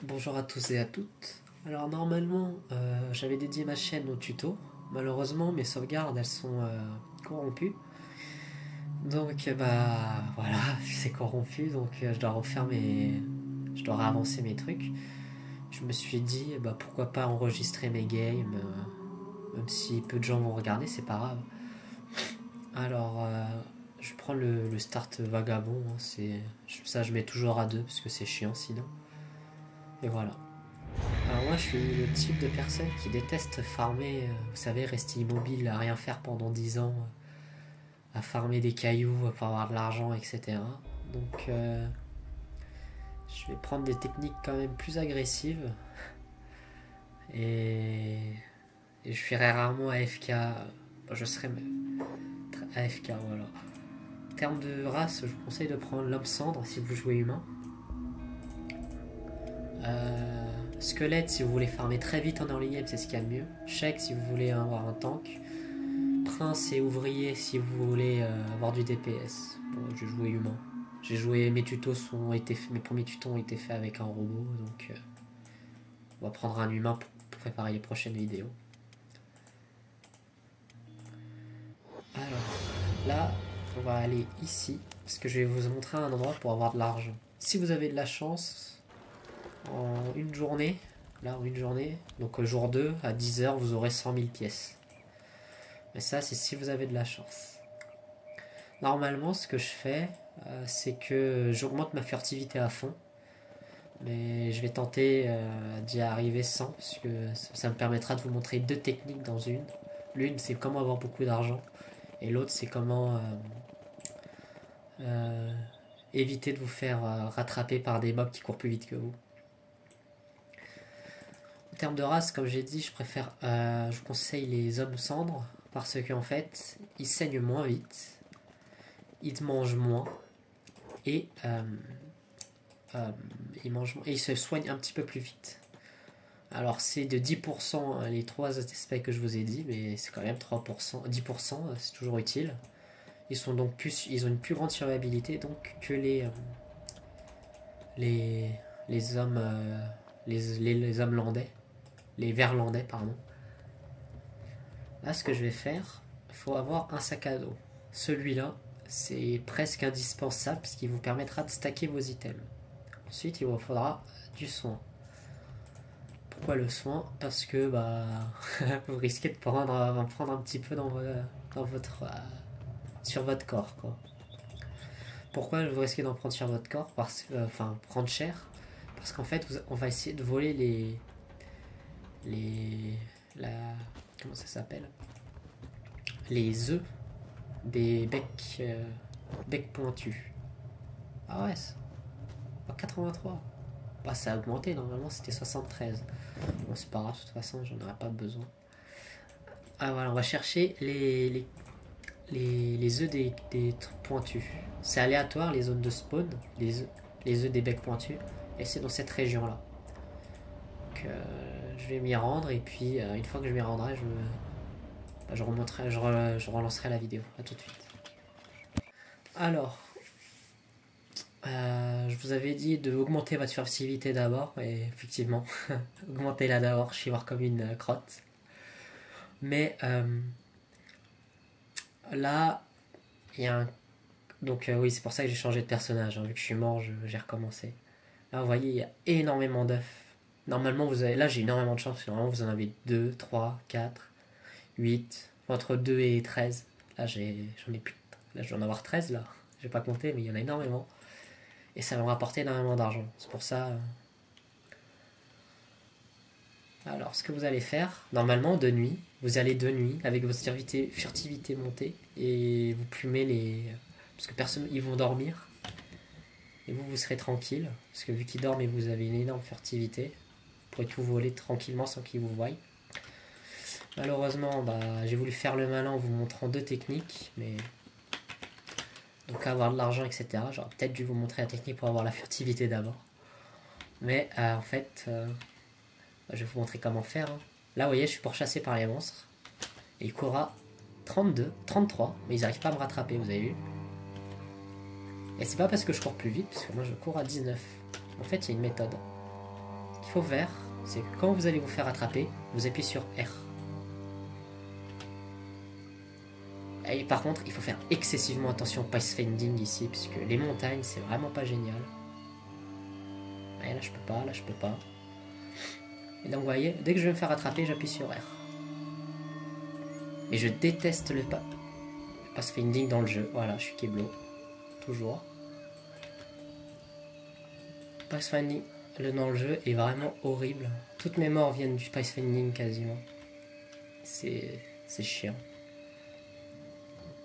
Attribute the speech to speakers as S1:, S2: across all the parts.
S1: Bonjour à tous et à toutes. Alors normalement, j'avais dédié ma chaîne au tuto. Malheureusement, mes sauvegardes, elles sont corrompues. Donc bah voilà, c'est corrompu, donc je dois refaire mes... Je dois réavancer mes trucs. Je me suis dit, bah pourquoi pas enregistrer mes games, même si peu de gens vont regarder, c'est pas grave. Alors, je prends le start vagabond, hein, ça je mets toujours à 2 parce que c'est chiant sinon. Et voilà. Alors moi je suis le type de personne qui déteste farmer, vous savez, rester immobile à rien faire pendant 10 ans, à farmer des cailloux pour avoir de l'argent, etc. Donc je vais prendre des techniques quand même plus agressives et, et je ferai rarement AFK. Je serai AFK, voilà. En termes de race, je vous conseille de prendre l'homme cendre si vous jouez humain. Squelette si vous voulez farmer très vite en early game, c'est ce qu'il y a de mieux. Check si vous voulez avoir un tank. Prince et ouvrier si vous voulez avoir du DPS. Bon, j'ai joué humain. J'ai joué, mes premiers tutos ont été faits avec un robot, donc on va prendre un humain pour préparer les prochaines vidéos. Alors, là, on va aller ici, parce que je vais vous montrer un endroit pour avoir de l'argent. Si vous avez de la chance, en une journée, donc jour 2, à 10h, vous aurez 100 000 pièces. Mais ça, c'est si vous avez de la chance. Normalement, ce que je fais, c'est que j'augmente ma furtivité à fond. Mais je vais tenter d'y arriver sans, parce que ça me permettra de vous montrer deux techniques dans une. L'une, c'est comment avoir beaucoup d'argent. Et l'autre, c'est comment éviter de vous faire rattraper par des mobs qui courent plus vite que vous. En termes de race, comme j'ai dit, je vous conseille les hommes cendres, parce qu'en fait, ils saignent moins vite, ils mangent moins, et ils se soignent un petit peu plus vite. Alors c'est de 10% les trois aspects que je vous ai dit, mais c'est quand même 3%, 10%, c'est toujours utile. Ils ont une plus grande survivabilité donc que les hommes les hommes landais, les verlandais pardon. Là ce que je vais faire, il faut avoir un sac à dos. Celui-là c'est presque indispensable parce qu'il vous permettra de stacker vos items. Ensuite il vous faudra du soin. Pourquoi le soin? Parce que bah vous risquez de prendre un petit peu sur votre corps quoi. Pourquoi vous risquez d'en prendre sur votre corps? Enfin prendre cher. Parce qu'en fait on va essayer de voler comment ça s'appelle? Les œufs des becs pointus. Ah ouais, 83. Bah, ça a augmenté, normalement c'était 73. Bon, c'est pas grave, de toute façon, j'en aurais pas besoin. Ah voilà, on va chercher les œufs des pointus. C'est aléatoire, les zones de spawn, les œufs des becs pointus, et c'est dans cette région-là. Donc, je vais m'y rendre, et puis une fois que je m'y rendrai, je relancerai la vidéo. A tout de suite. Alors, je vous avais dit de augmenter votre furtivité d'abord, et effectivement, augmentez-la d'abord, je suis voir comme une crotte. Mais là, il y a un... Donc oui, c'est pour ça que j'ai changé de personnage, hein. Vu que je suis mort, j'ai recommencé. Là, vous voyez, il y a énormément d'œufs. Normalement, vous avez... Là, j'ai énormément de chance, parce que normalement, vous en avez 2, 3, 4, 8, entre 2 et 13. Là, j'en ai plus... Là, je vais en avoir 13, là. J'ai pas compté, mais il y en a énormément. Et ça va me rapporter énormément d'argent. C'est pour ça... Alors, ce que vous allez faire, normalement, de nuit, vous allez de nuit, avec votre furtivité montée, et vous plumez les... Parce que personne, ils vont dormir. Et vous serez tranquille. Parce que vu qu'ils dorment et vous avez une énorme furtivité, vous pourrez tout voler tranquillement sans qu'ils vous voient. Malheureusement, bah, j'ai voulu faire le malin en vous montrant deux techniques, mais... Donc avoir de l'argent, etc. J'aurais peut-être dû vous montrer la technique pour avoir la furtivité d'abord. Mais en fait... je vais vous montrer comment faire. Hein. Là, vous voyez, je suis pourchassé par les monstres. Et il court à 32, 33, mais ils n'arrivent pas à me rattraper, vous avez vu. Et c'est pas parce que je cours plus vite, parce que moi je cours à 19. En fait, il y a une méthode. qu'il faut faire, c'est que quand vous allez vous faire attraper, vous appuyez sur R. Et par contre, il faut faire excessivement attention au pathfinding ici, puisque les montagnes, c'est vraiment pas génial. Et là, je peux pas, là, je peux pas. Et donc, vous voyez, dès que je vais me faire attraper, j'appuie sur R. Et je déteste le pathfinding dans le jeu. Voilà, je suis Keblo. Toujours. Pathfinding dans le jeu est vraiment horrible. Toutes mes morts viennent du pathfinding quasiment. C'est chiant.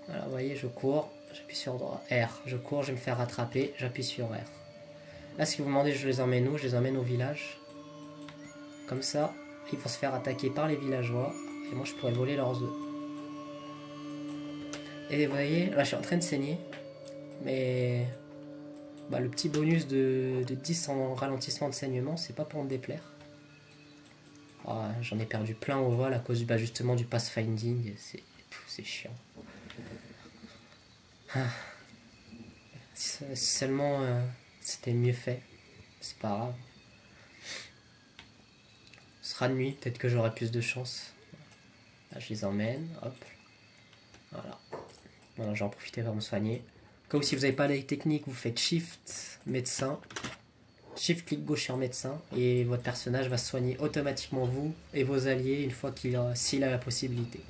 S1: Voilà, vous voyez, je cours, j'appuie sur R. Je cours, je vais me faire rattraper, j'appuie sur R. Là, si vous me demandez, je les emmène où? Je les emmène au village. Comme ça, ils vont se faire attaquer par les villageois. Et moi, je pourrais voler leurs œufs. Et vous voyez, là, je suis en train de saigner. Mais bah, le petit bonus de 10 en ralentissement de saignement, c'est pas pour me déplaire. Oh, j'en ai perdu plein au vol à cause bah, justement du pathfinding. C'est chiant. Ah. Si seulement c'était mieux fait, c'est pas grave. Ce sera de nuit, peut-être que j'aurai plus de chance. Là, je les emmène, hop. Voilà. Voilà, j'en profite pour me soigner. Comme si vous n'avez pas la technique, vous faites Shift médecin, Shift clic gauche sur médecin, et votre personnage va se soigner automatiquement vous et vos alliés une fois s'il a la possibilité.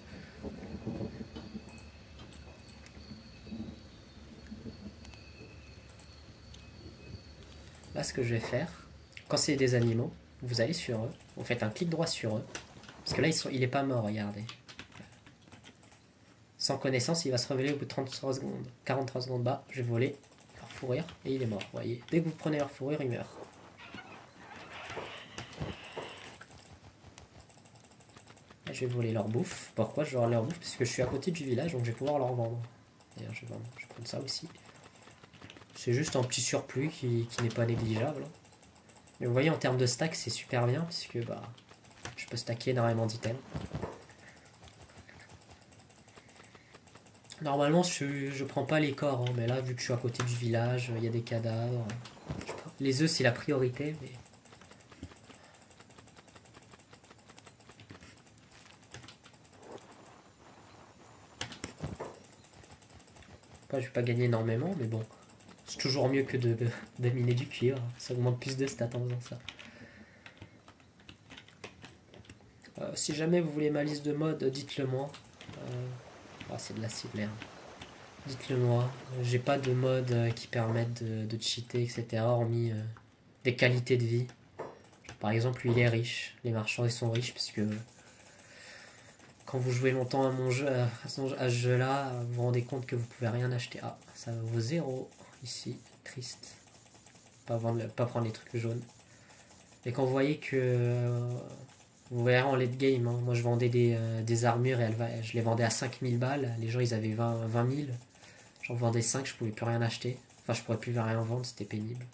S1: Là, ce que je vais faire, quand c'est des animaux, vous allez sur eux, vous faites un clic droit sur eux, parce que là, il n'est pas mort, regardez. Sans connaissance, il va se révéler au bout de 33 secondes. 43 secondes bas, je vais voler leur fourrure, et il est mort, vous voyez. Dès que vous prenez leur fourrure, il meurt. Là, je vais voler leur bouffe. Pourquoi je vais leur bouffe? Parce que je suis à côté du village, donc je vais pouvoir leur vendre. D'ailleurs, je vais prendre ça aussi. C'est juste un petit surplus qui n'est pas négligeable. Mais vous voyez, en termes de stack, c'est super bien, puisque bah, je peux stacker énormément d'items. Normalement, je prends pas les corps, hein, mais là, vu que je suis à côté du village, il y a des cadavres. Les œufs, c'est la priorité, mais... Après, je vais pas gagner énormément, mais bon. C'est toujours mieux que de miner du cuivre. Ça augmente plus de stats en faisant ça. Si jamais vous voulez ma liste de modes, dites-le moi. Oh, c'est de la merde. Dites-le moi. J'ai pas de modes qui permettent de cheater, etc. Hormis des qualités de vie. Par exemple, lui il est riche. Les marchands ils sont riches parce que quand vous jouez longtemps à mon jeu, à ce jeu-là, vous vous rendez compte que vous pouvez rien acheter. Ah, ça vaut 0 ici. Triste. Pas prendre les trucs jaunes. Et quand vous voyez que vous verrez en late game, hein, moi je vendais des armures et je les vendais à 5000 balles. Les gens ils avaient 20 000. J'en vendais 5, je pouvais plus rien acheter. Enfin, je pourrais plus rien vendre, c'était pénible.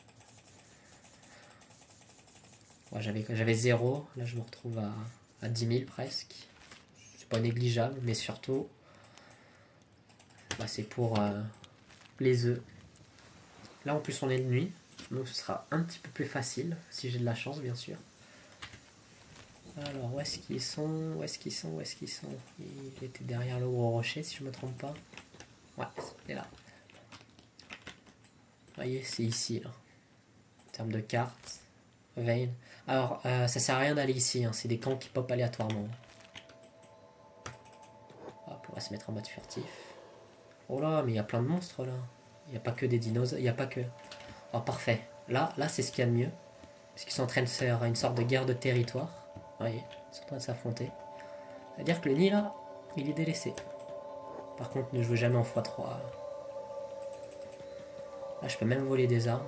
S1: Ouais, j'avais 0, là je me retrouve à 10 000 presque. C'est pas négligeable, mais surtout, bah, c'est pour les œufs. Là en plus on est de nuit, donc ce sera un petit peu plus facile, si j'ai de la chance bien sûr. Alors, où est-ce qu'ils sont? Où est-ce qu'ils sont? Où est-ce qu'ils sont? Il était derrière le gros rocher, si je me trompe pas. Ouais, c'est là. Vous voyez, c'est ici, là. En termes de carte, vein. Alors, ça sert à rien d'aller ici, hein. C'est des camps qui pop aléatoirement. Hop, on va se mettre en mode furtif. Oh là, mais il y a plein de monstres, là. Il n'y a pas que des dinosaures, il n'y a pas que... Oh, parfait. Là c'est ce qu'il y a de mieux. Parce qu'ils sont en train de faire une sorte de guerre de territoire. Vous voyez, ils sont en train de s'affronter. C'est-à-dire que le nid, là, il est délaissé. Par contre, ne jouez jamais en x3. Là, je peux même voler des armes.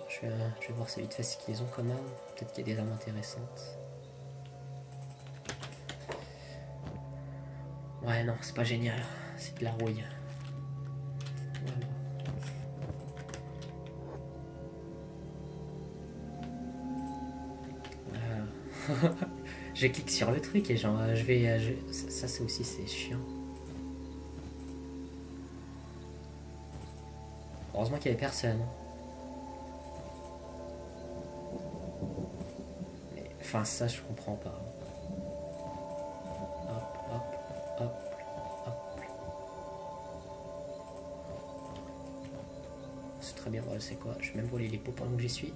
S1: Je vais voir ça vite fait ce qu'ils ont comme armes. Peut-être qu'il y a des armes intéressantes. Ouais, non, c'est pas génial. C'est de la rouille. Voilà. Je clique sur le truc et genre, ça c'est aussi, c'est chiant. Heureusement qu'il n'y avait personne. Enfin, ça, je comprends pas. Hop, hop, hop, hop. C'est très bien, voilà, c'est quoi? Je vais même voler les pots pendant que j'y suis.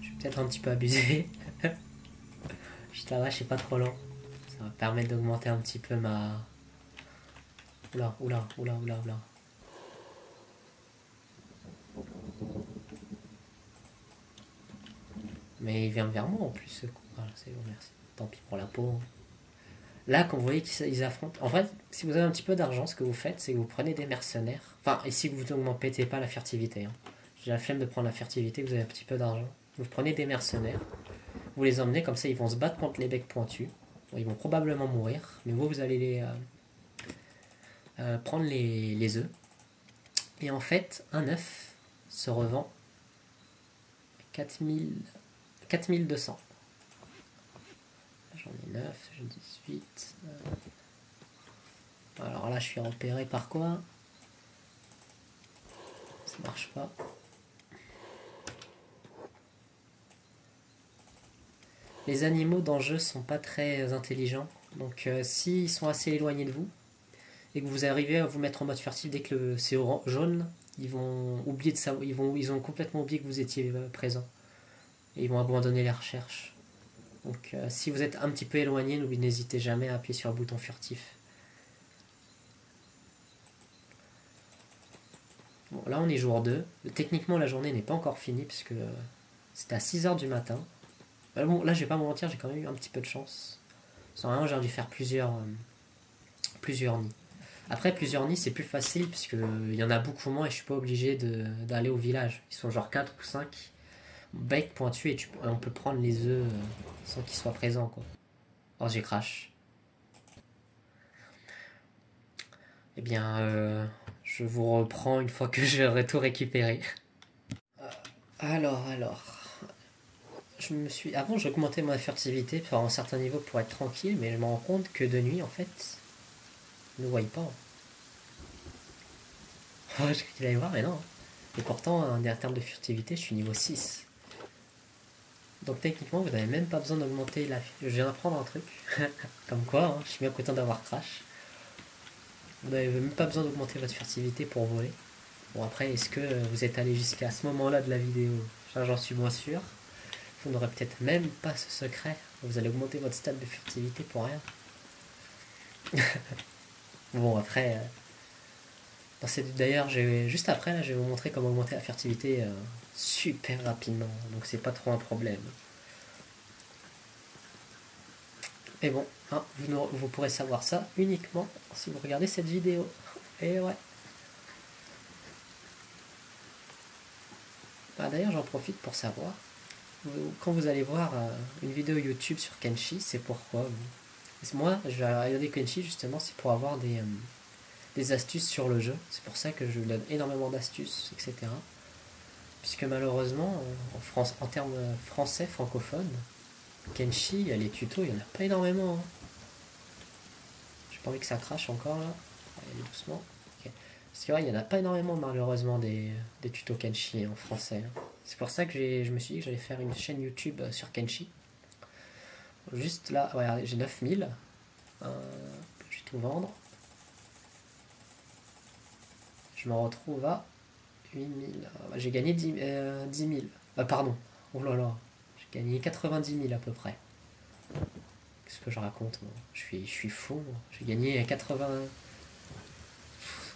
S1: Je vais peut-être un petit peu abuser. Juste là, je suis pas trop lent. Ça va permettre d'augmenter un petit peu ma... Oula, oula, oula, oula, oula. Mais il vient vers moi en plus, ce coup. Voilà, c'est bon, merci. Tant pis pour la peau. Là, quand vous voyez qu'ils affrontent... En fait, si vous avez un petit peu d'argent, ce que vous faites, c'est que vous prenez des mercenaires. Enfin, ici, vous n'augmentez pas la furtivité. Hein. J'ai la flemme de prendre la furtivité, vous avez un petit peu d'argent. Vous prenez des mercenaires. Vous les emmenez, comme ça, ils vont se battre contre les becs pointus. Bon, ils vont probablement mourir. Mais vous allez les... prendre les œufs. Et en fait, un œuf se revend 4200. J'en ai 9, j'ai 18. Alors là, je suis repéré par quoi? Ça marche pas. Les animaux dans le jeu sont pas très intelligents. Donc s'ils sont assez éloignés de vous, et que vous arrivez à vous mettre en mode furtif dès que c'est jaune, ils vont oublier de ça, ils ont complètement oublié que vous étiez présent. Et ils vont abandonner les recherches. Donc si vous êtes un petit peu éloigné, n'hésitez jamais à appuyer sur le bouton furtif. Bon, là on est jour 2. Techniquement la journée n'est pas encore finie puisque c'est à 6 h du matin. Bon, là je vais pas me mentir, j'ai quand même eu un petit peu de chance. Sans rien, j'aurais dû faire plusieurs nids. Après plusieurs nids c'est plus facile puisqu'il y en a beaucoup moins et je suis pas obligé d'aller au village. Ils sont genre 4 ou 5 bec pointu et on peut prendre les œufs sans qu'ils soient présents quoi. Oh j'ai crash. Eh bien je vous reprends une fois que j'aurai tout récupéré. Alors. Avant j'augmentais ma furtivité pour un certain niveau pour être tranquille, mais je me rends compte que de nuit en fait, ils ne voient pas. Oh, j'ai cru qu'il allait voir, mais non. Et pourtant, en termes de furtivité, je suis niveau 6. Donc techniquement, vous n'avez même pas besoin d'augmenter la... Je viens d'apprendre un truc. Comme quoi, hein, je suis bien content d'avoir crash. Vous n'avez même pas besoin d'augmenter votre furtivité pour voler. Bon après, est-ce que vous êtes allé jusqu'à ce moment-là de la vidéo? J'en suis moins sûr. Vous n'aurez peut-être même pas ce secret. Vous allez augmenter votre stade de furtivité pour rien. Bon après... D'ailleurs, juste après, là, je vais vous montrer comment augmenter la furtivité super rapidement. Donc c'est pas trop un problème. Mais bon, hein, vous pourrez savoir ça uniquement si vous regardez cette vidéo. Et ouais. Ah, d'ailleurs, j'en profite pour savoir. Quand vous allez voir une vidéo YouTube sur Kenshi, c'est pourquoi moi, je vais regarder Kenshi justement, c'est pour avoir des astuces sur le jeu. C'est pour ça que je donne énormément d'astuces, etc. Puisque malheureusement, en France, en termes français, francophones, Kenshi, les tutos, il n'y en a pas énormément. Hein. J'ai pas envie que ça crache encore là. Allez, doucement. Okay. Parce que ouais, il n'y en a pas énormément malheureusement des tutos Kenshi en français. Hein. C'est pour ça que je me suis dit que j'allais faire une chaîne YouTube sur Kenshi. Juste là, regardez, j'ai 9000. Je vais tout vendre. Je me retrouve à 8000. J'ai gagné 10 000. Pardon. Oh là là. J'ai gagné 90 000 à peu près. Qu'est-ce que je raconte moi je suis fou. J'ai gagné 80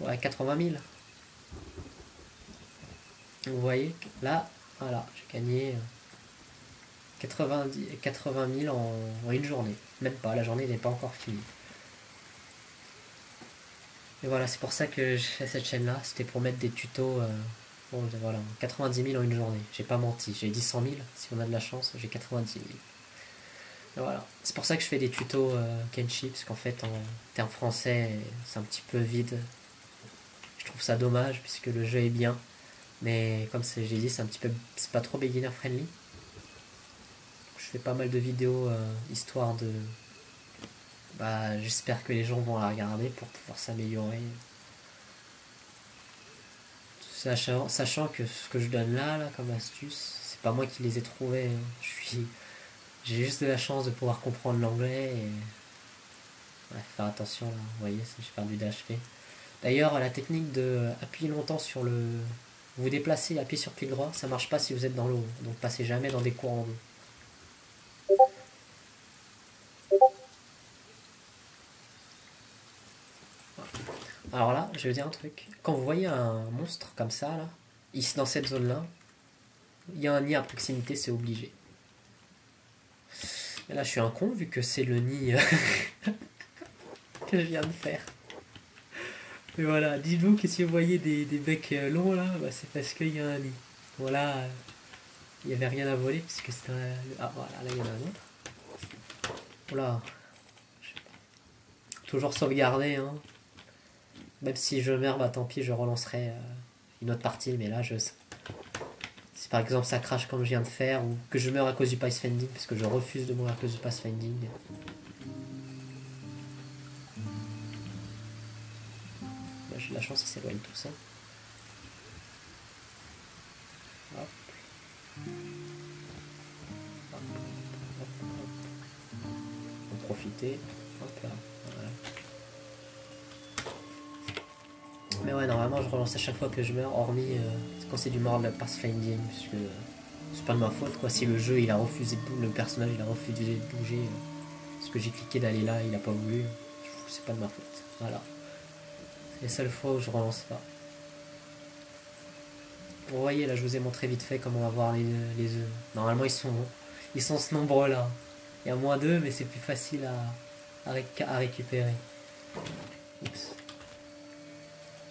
S1: 000. Vous voyez, là, voilà, j'ai gagné 80 000 en une journée. Même pas, la journée n'est pas encore finie. Et voilà, c'est pour ça que j'ai fait cette chaîne là, c'était pour mettre des tutos, bon voilà, 90 000 en une journée, j'ai pas menti, j'ai dit 100 000, si on a de la chance, j'ai 90 000. Et voilà, c'est pour ça que je fais des tutos Kenshi, parce qu'en fait en termes français, c'est un petit peu vide. Je trouve ça dommage, puisque le jeu est bien, mais comme j'ai dit, c'est pas trop beginner friendly. Je fais pas mal de vidéos, histoire de... j'espère que les gens vont la regarder pour pouvoir s'améliorer. Sachant que ce que je donne là comme astuce, c'est pas moi qui les ai trouvés. Hein. J'ai juste de la chance de pouvoir comprendre l'anglais et ouais, faire attention là. Vous voyez, j'ai perdu d'HP. D'ailleurs, la technique de appuyer longtemps sur le... Vous déplacez et appuyez sur clic droit, ça marche pas si vous êtes dans l'eau. Donc passez jamais dans des courants d'eau. Alors là, je vais dire un truc. Quand vous voyez un monstre comme ça, là, dans cette zone-là, il y a un nid à proximité, c'est obligé. Et là, je suis un con, vu que c'est le nid que je viens de faire. Mais voilà, dites-vous que si vous voyez des becs longs, là, bah, c'est parce qu'il y a un nid. Voilà, il n'y avait rien à voler, puisque c'était un... Ah, voilà, là, il y en a un autre. Voilà. Toujours sauvegarder, hein. Même si je meurs, bah tant pis, je relancerai une autre partie, mais là, si par exemple ça crache comme je viens de faire, ou que je meurs à cause du pathfinding, parce que je refuse de mourir à cause du pathfinding. Bah, j'ai de la chance, il s'éloigne tout ça. Hop. Hop, hop, hop. On va profiter. Hop là. Voilà. Mais ouais, normalement, je relance à chaque fois que je meurs, hormis quand c'est du mort de pathfinding, parce que c'est pas de ma faute, quoi. Si le jeu, il a refusé de bouger, le personnage, il a refusé de bouger, parce que j'ai cliqué d'aller là, il a pas voulu, c'est pas de ma faute. Voilà. C'est les seules fois où je relance pas. Vous voyez, là, je vous ai montré vite fait comment avoir les œufs. Normalement, ils sont ce nombre-là. Il y a moins d'œufs, mais c'est plus facile à récupérer. Oups.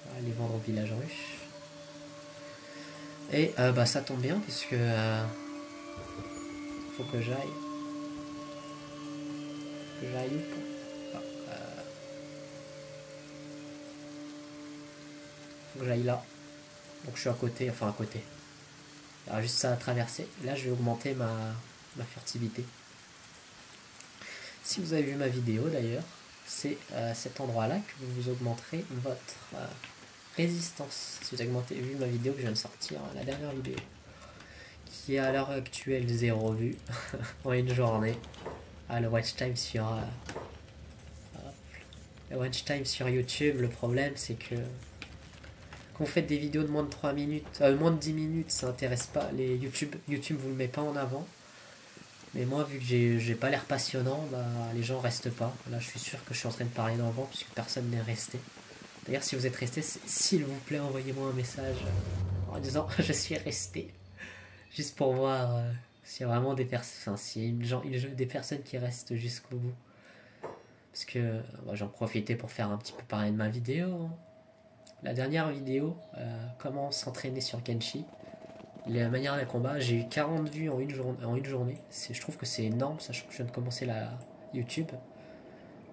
S1: On va les vendre au village ruche. Et bah ça tombe bien puisque faut que j'aille. Où faut que j'aille là. Donc je suis à côté, enfin à côté. Il y aura juste ça à traverser. Là je vais augmenter ma furtivité. Si vous avez vu ma vidéo d'ailleurs, c'est cet endroit-là que vous augmenterez votre résistance. Si vous avez vu ma vidéo que je viens de sortir, la dernière vidéo, qui est à l'heure actuelle 0 vues en une journée. Le watch time sur le watch time sur YouTube, le problème c'est que quand vous faites des vidéos de moins de 3 minutes, moins de 10 minutes, ça intéresse pas. YouTube vous le met pas en avant. Mais moi, vu que j'ai pas l'air passionnant, bah, les gens restent pas. Là, je suis sûr que je suis en train de parler dans le vent puisque personne n'est resté. D'ailleurs, si vous êtes resté, s'il vous plaît, envoyez-moi un message en disant je suis resté. Juste pour voir s'il y a vraiment des personnes, des personnes qui restent jusqu'au bout. Parce que bah, j'en profitais pour faire un petit peu parler de ma vidéo. Hein. La dernière vidéo, comment s'entraîner sur Kenshi. La manière des combats, j'ai eu 40 vues en une journée. Je trouve que c'est énorme, sachant que je viens de commencer la YouTube.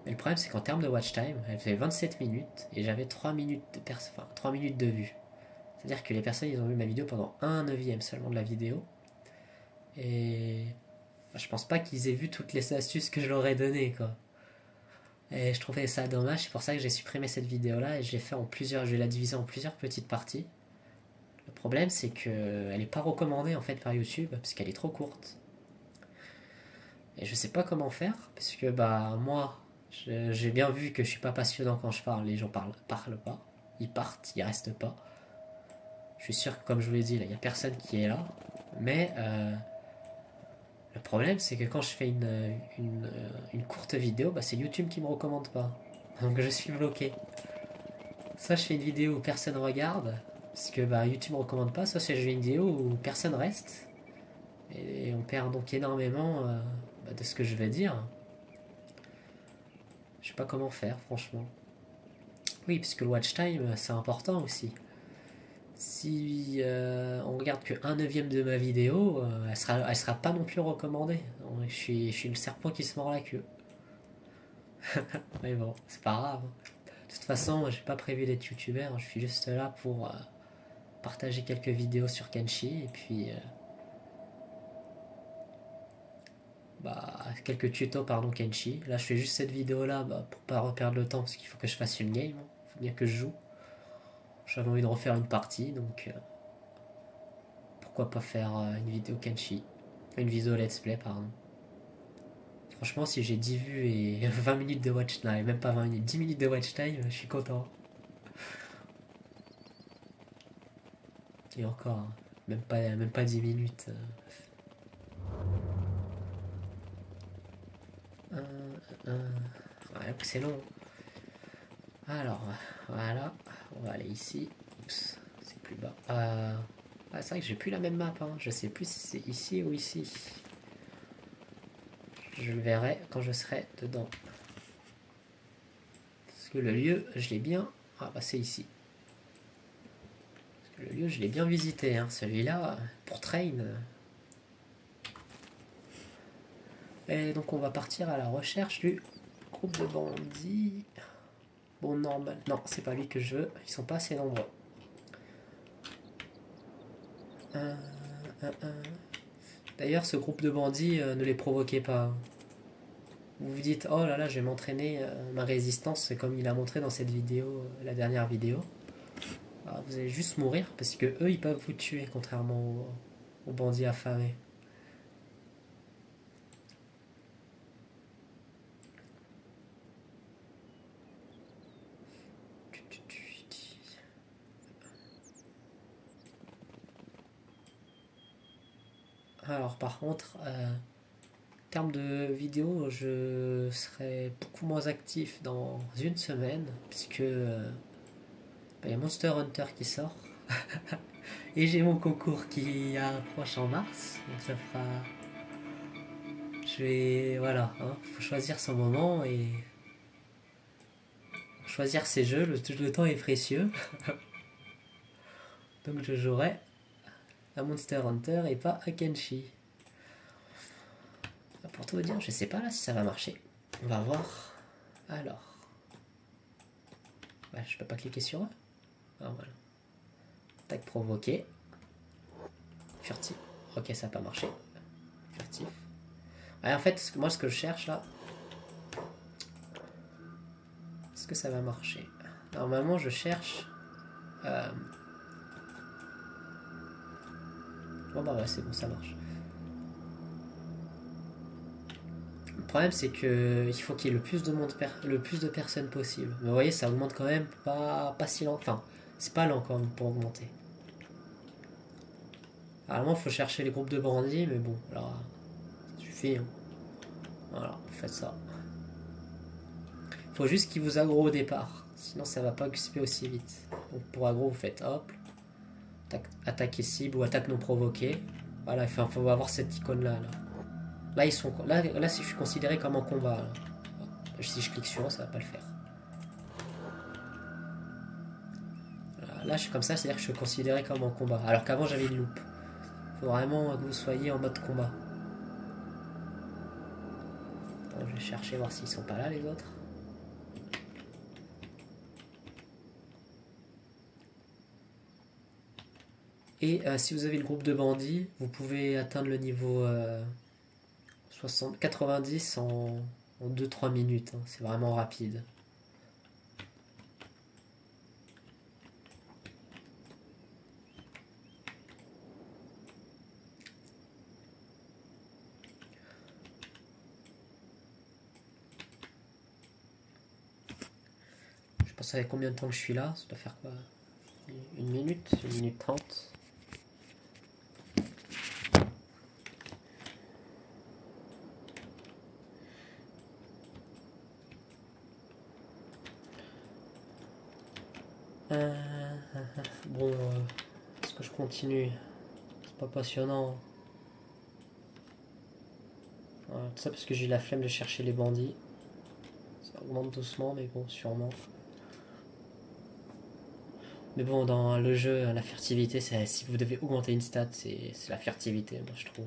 S1: Mais le problème, c'est qu'en termes de watch time, elle fait 27 minutes et j'avais 3 minutes de vue. C'est-à-dire que les personnes, ils ont vu ma vidéo pendant 1/9 seulement de la vidéo. Et bah, je pense pas qu'ils aient vu toutes les astuces que je leur ai données, quoi. Et je trouvais ça dommage, c'est pour ça que j'ai supprimé cette vidéo-là et je vais la diviser en plusieurs petites parties. Le problème, c'est qu'elle n'est pas recommandée en fait par YouTube parce qu'elle est trop courte. Et je sais pas comment faire parce que bah moi, j'ai bien vu que je suis pas passionnant quand je parle. Les gens parlent pas, ils partent, ils restent pas. Je suis sûr que comme je vous l'ai dit, là, il y a personne qui est là. Mais le problème, c'est que quand je fais une courte vidéo, bah, c'est YouTube qui me recommande pas. Donc je suis bloqué. Soit je fais une vidéo où personne regarde, parce que bah, YouTube ne me recommande pas, soit je fais une vidéo où personne reste. Et on perd donc énormément de ce que je vais dire. Je sais pas comment faire, franchement. Oui, parce que le watch time, c'est important aussi. Si on regarde que 1/9 de ma vidéo, elle sera pas non plus recommandée. Je suis le serpent qui se mord la queue. Mais bon, c'est pas grave. De toute façon, j'ai pas prévu d'être youtubeur, je suis juste là pour partager quelques vidéos sur Kenshi et puis quelques tutos pardon Kenshi. Là je fais juste cette vidéo là pour pas perdre le temps parce qu'il faut que je fasse une game, il faut bien que je joue. j'avais envie de refaire une partie, donc pourquoi pas faire une vidéo Kenshi. Une vidéo let's play, pardon. Franchement, si j'ai 10 vues et 20 minutes de watch time, même pas 20 minutes, 10 minutes de watch time, je suis content. Et encore, hein, même pas 10 minutes. Ouais, c'est long. Alors, voilà, on va aller ici. Oups, c'est plus bas. C'est vrai que j'ai plus la même map, hein. Je sais plus si c'est ici ou ici. Je le verrai quand je serai dedans. Parce que le lieu, je l'ai bien... Ah bah c'est ici. Parce que le lieu, je l'ai bien visité, hein. Celui-là, pour train. Et donc on va partir à la recherche du groupe de bandits. Bon, normal. Non, c'est pas lui que je veux. Ils sont pas assez nombreux. D'ailleurs, ce groupe de bandits, ne les provoquez pas. Vous vous dites, oh là là, je vais m'entraîner ma résistance, comme il a montré dans cette vidéo, la dernière vidéo. Alors, vous allez juste mourir parce que eux, ils peuvent vous tuer, contrairement aux bandits affamés. Alors, par contre, en termes de vidéo, je serai beaucoup moins actif dans une semaine, puisque y a Monster Hunter qui sort. Et j'ai mon concours qui approche en mars, donc ça fera... Je vais... Voilà, hein, faut choisir son moment et... Choisir ses jeux, le temps est précieux. Donc je jouerai à Monster Hunter et pas à Kenshi. Pour tout vous dire, je sais pas là si ça va marcher. On va voir. Alors... Bah, je peux pas cliquer sur eux. Ah voilà. Tac, provoquer. Furtif. Ok, ça n'a pas marché. Furtif. Ouais, en fait, moi ce que je cherche là... Est-ce que ça va marcher? Normalement, je cherche... Bon bah ouais, c'est bon, ça marche. Le problème, c'est que il faut qu'il y ait le plus de monde, le plus de personnes possible. Mais vous voyez, ça augmente quand même pas si lent. Enfin, c'est pas lent quand même pour augmenter. Normalement, il faut chercher les groupes de bandits, mais bon, alors ça suffit. Hein. Voilà, vous faites ça. Il faut juste qu'ils vous aggro au départ, sinon ça va pas occuper aussi vite. Donc pour aggro, vous faites hop, attaquer cible ou attaque non provoquée. Voilà, il faut avoir cette icône là. Là, ils sont, là, si je suis considéré comme en combat. Là. Si je clique sur eux, ça va pas le faire. Là, je suis comme ça, c'est-à-dire que je suis considéré comme en combat. Alors qu'avant, j'avais une loupe. Il faut vraiment que vous soyez en mode combat. Bon, je vais chercher, voir s'ils sont pas là, les autres. Et si vous avez le groupe de bandits, vous pouvez atteindre le niveau 90 en 2-3 minutes. Hein. C'est vraiment rapide. Je pense avec combien de temps que je suis là. Ça doit faire quoi? 1 minute 30. Bon, est-ce que je continue? C'est pas passionnant. Voilà, tout ça parce que j'ai la flemme de chercher les bandits. Ça augmente doucement, mais bon, sûrement. Mais bon, dans le jeu, la furtivité, si vous devez augmenter une stat, c'est la furtivité, moi je trouve.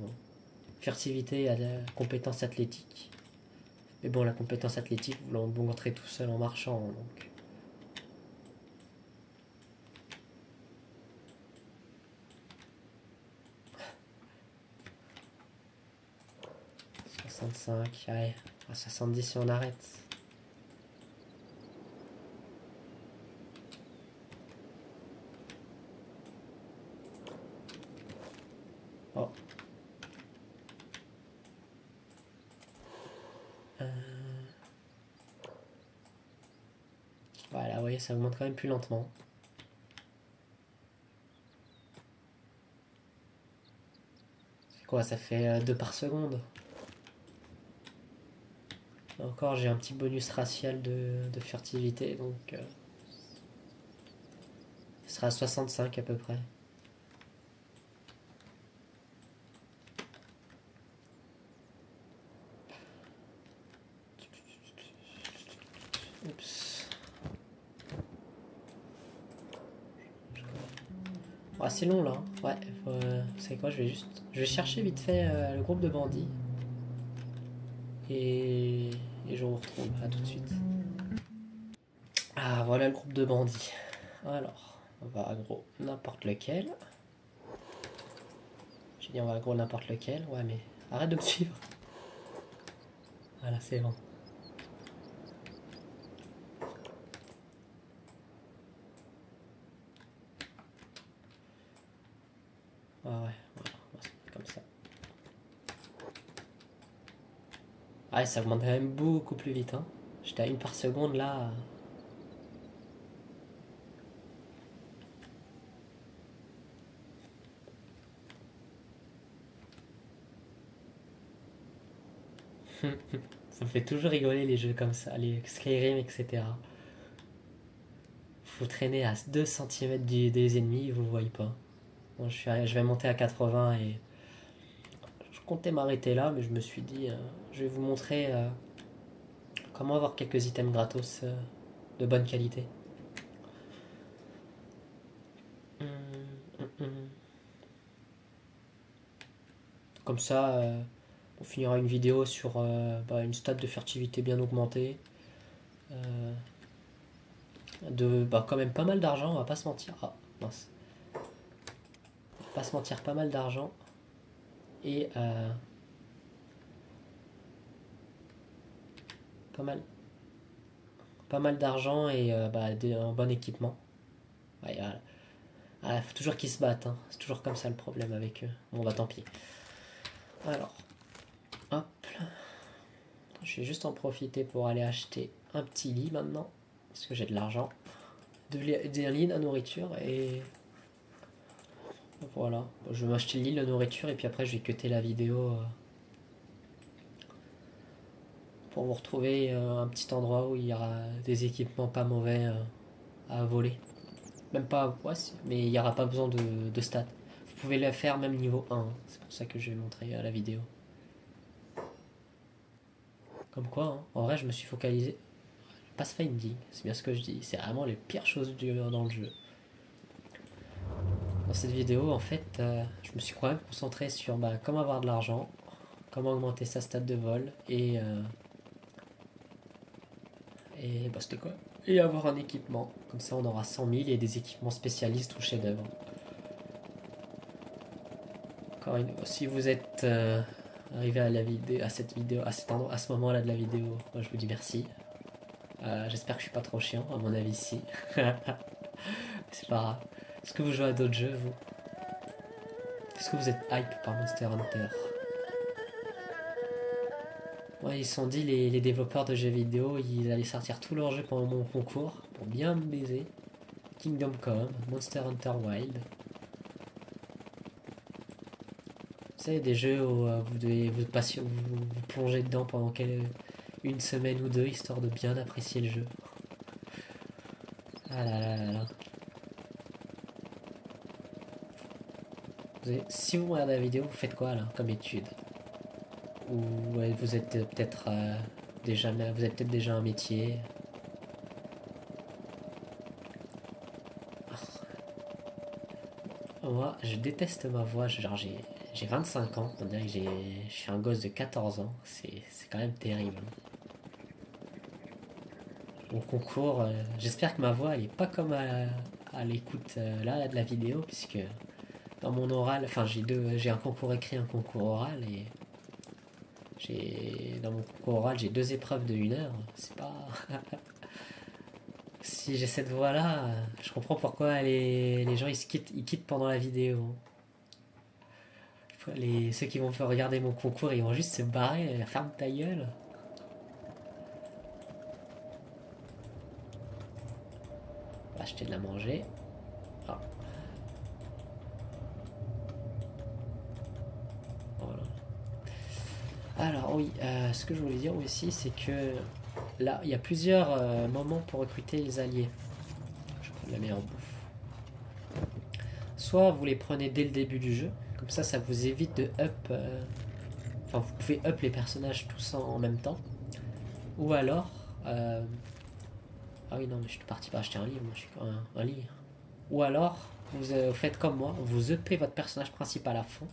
S1: Furtivité à la compétence athlétique. Mais bon, la compétence athlétique, vous l'augmenterez tout seul en marchant, donc... 65, allez, à 70 si on arrête. Oh. Voilà, oui, ça augmente quand même plus lentement. C'est quoi, ça fait 2 par seconde. Encore, j'ai un petit bonus racial de furtivité, donc ce sera à 65 à peu près. Oups. Ah, c'est long là. Ouais, c'est quoi, je vais chercher vite fait le groupe de bandits. Et je vous retrouve. À tout de suite. Ah, voilà le groupe de bandits. Alors, on va à gros n'importe lequel. J'ai dit on va à gros n'importe lequel. Ouais, mais arrête de me suivre. Voilà, c'est bon. Ah ouais, voilà, on va se mettre comme ça. Ah, ça augmente quand même beaucoup plus vite. Hein. J'étais à 1 par seconde là. Ça me fait toujours rigoler les jeux comme ça, les Skyrim, etc. Faut traîner à 2 cm des ennemis, ils vous voient pas. Bon, je vais monter à 80 et je comptais m'arrêter là, mais je me suis dit, je vais vous montrer comment avoir quelques items gratos de bonne qualité. Comme ça, on finira une vidéo sur une stat de furtivité bien augmentée. De quand même pas mal d'argent, on va pas se mentir. Ah, mince. On va pas se mentir, pas mal d'argent. Et pas mal, pas mal d'argent et un bon équipement. Ouais, voilà. Ah, faut toujours qu'ils se battent, hein. C'est toujours comme ça le problème avec eux. Bon bah tant pis. Alors, hop. Je vais juste en profiter pour aller acheter un petit lit maintenant. Parce que j'ai de l'argent. Un lit, de nourriture et... Voilà. Je vais m'acheter le lit, la nourriture et puis après je vais cutter la vidéo pour vous retrouver un petit endroit où il y aura des équipements pas mauvais à voler. Même pas, ouais, mais il n'y aura pas besoin de stats. Vous pouvez le faire même niveau 1, hein. C'est pour ça que je vais montrer la vidéo. Comme quoi, hein. En vrai, je me suis focalisé. Pathfinding, c'est bien ce que je dis. C'est vraiment les pires choses dans le jeu. Dans cette vidéo, en fait, je me suis quand même concentré sur comment avoir de l'argent, comment augmenter sa stat de vol et c'était quoi. Et avoir un équipement. Comme ça, on aura 100 000 et des équipements spécialistes ou chef-d'œuvre. Si vous êtes arrivé à cette vidéo, à ce moment-là de la vidéo, moi je vous dis merci. J'espère que je suis pas trop chiant, à mon avis, si. C'est pas grave. Est-ce que vous jouez à d'autres jeux, vous? Est-ce que vous êtes hype par Monster Hunter? Ouais, ils se sont dit, les développeurs de jeux vidéo, ils allaient sortir tous leurs jeux pendant mon concours, pour bien me baiser. Kingdom Come, Monster Hunter Wild. Vous savez, des jeux où vous devez vous plonger dedans pendant une semaine ou deux, histoire de bien apprécier le jeu. Ah là là là là. Si vous regardez la vidéo, vous faites quoi là, comme étude? Ou vous êtes peut-être vous avez peut-être déjà un métier. Moi, je déteste ma voix. Genre, j'ai 25 ans. On dirait que je suis un gosse de 14 ans. C'est quand même terrible. Au concours, j'espère que ma voix elle est pas comme à l'écoute là de la vidéo, puisque dans mon oral, enfin j'ai un concours écrit, un concours oral et dans mon concours oral j'ai 2 épreuves de 1 heure. C'est pas si j'ai cette voix là, je comprends pourquoi les gens ils quittent pendant la vidéo. Ceux qui vont faire regarder mon concours, ils vont juste se barrer. Ferme ta gueule. Acheter de la manger. Ah. Voilà. Alors oui, ce que je voulais dire aussi, c'est que là, il y a plusieurs moments pour recruter les alliés. Je vais prendre la meilleure bouffe. Soit vous les prenez dès le début du jeu, comme ça vous évite de up. Enfin, vous pouvez up les personnages tous en même temps. Ou alors. Ah oui, non, mais je suis parti pas acheter un livre, moi je suis un livre. Ou alors, vous faites comme moi, vous upez votre personnage principal à fond.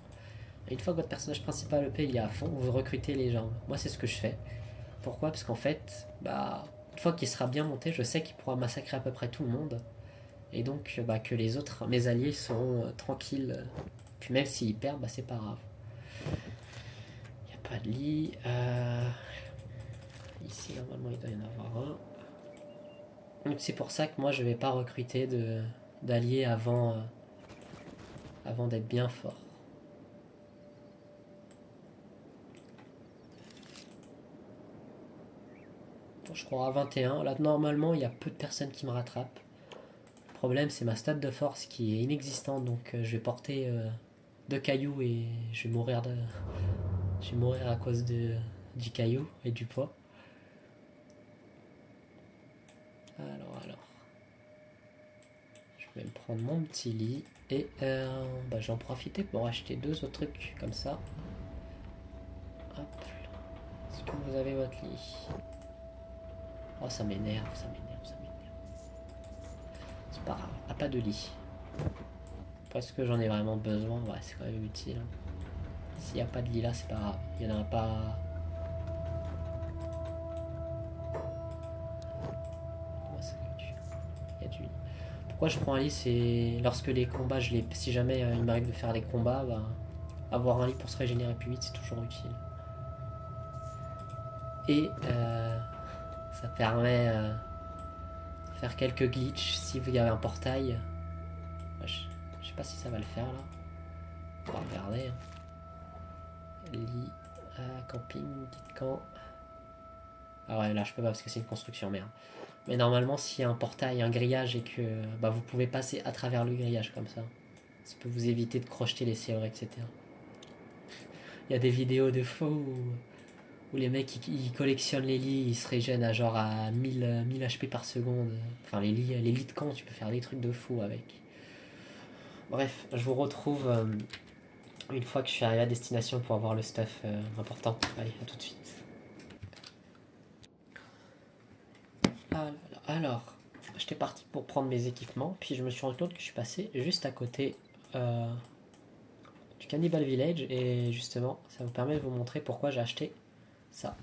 S1: Et une fois que votre personnage principal EP il est à fond, vous recrutez les gens. Moi, c'est ce que je fais. Pourquoi? Parce qu'en fait, bah, une fois qu'il sera bien monté, je sais qu'il pourra massacrer à peu près tout le monde. Et donc, bah, que les autres, mes alliés, seront tranquilles. Puis même s'ils perdent, bah, c'est pas grave. Il n'y a pas de lit. Ici, normalement, il doit y en avoir un. Donc c'est pour ça que moi, je vais pas recruter d'alliés avant d'être bien fort. Je crois à 21. Là, normalement, il y a peu de personnes qui me rattrapent. Le problème, c'est ma stat de force qui est inexistante. Donc, je vais porter 2 cailloux et je vais mourir à cause du caillou et du poids. Alors. Je vais me prendre mon petit lit. Et bah, je vais en profiter pour acheter 2 autres trucs comme ça. Hop. Est-ce que vous avez votre lit? Oh, ça m'énerve. C'est pas grave. Ah, pas de lit. Parce que j'en ai vraiment besoin. Ouais, c'est quand même utile. S'il n'y a pas de lit là, c'est pas grave. Il n'y en a pas. Il y a du lit. Pourquoi je prends un lit? C'est lorsque les combats, si jamais il m'arrive de faire des combats, bah, avoir un lit pour se régénérer plus vite, c'est toujours utile. Et ça permet de faire quelques glitches si vous y avez un portail. Je sais pas si ça va le faire là. On va regarder. Lit, camping, guide camp. Ah ouais, là je peux pas parce que c'est une construction, merde. Mais normalement, s'il y a un portail, un grillage et que bah, vous pouvez passer à travers le grillage comme ça peut vous éviter de crocheter les serrures, etc. Il y a des vidéos de faux où les mecs ils collectionnent les lits, ils se régènent à genre à 1000 HP par seconde. Enfin, les lits de camp, tu peux faire des trucs de fou avec. Bref, je vous retrouve une fois que je suis arrivé à destination pour avoir le stuff important. Allez, à tout de suite. Alors, j'étais parti pour prendre mes équipements, puis je me suis rendu compte que je suis passé juste à côté du Cannibal Village, et justement, ça me permet de vous montrer pourquoi j'ai acheté ça.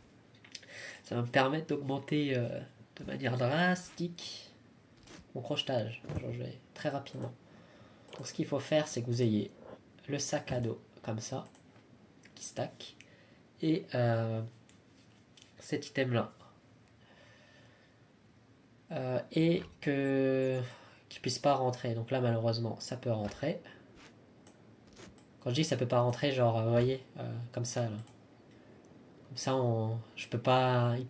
S1: Ça va me permettre d'augmenter de manière drastique mon crochetage. Je vais très rapidement. Donc ce qu'il faut faire, c'est que vous ayez le sac à dos comme ça, qui stack, et cet item là. Et qu'il puisse pas rentrer. Donc là, malheureusement, ça peut rentrer. Quand je dis ça peut pas rentrer, genre, vous voyez, comme ça, là. Comme ça, il peut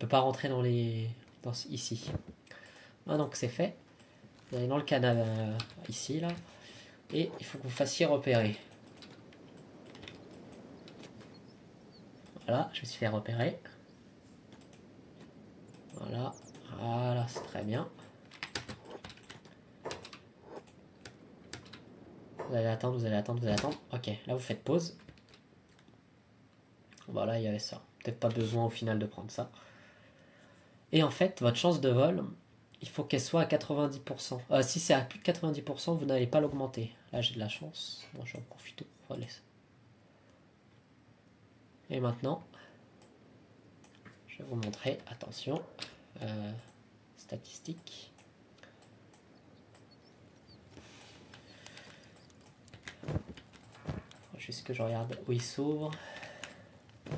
S1: pas rentrer ici. Ah, donc c'est fait. Vous allez dans le canal ici, là. Et il faut que vous fassiez repérer. Voilà, je me suis fait repérer. Voilà, c'est très bien. Vous allez attendre. Ok, là vous faites pause. Voilà, il y avait ça. Peut-être pas besoin au final de prendre ça. Et en fait, votre chance de vol, il faut qu'elle soit à 90%. Si c'est à plus de 90%, vous n'allez pas l'augmenter. Là, j'ai de la chance. Moi, j'en profite pour laisser. Et maintenant, je vais vous montrer. Attention. Statistiques. Juste que je regarde où il s'ouvre. On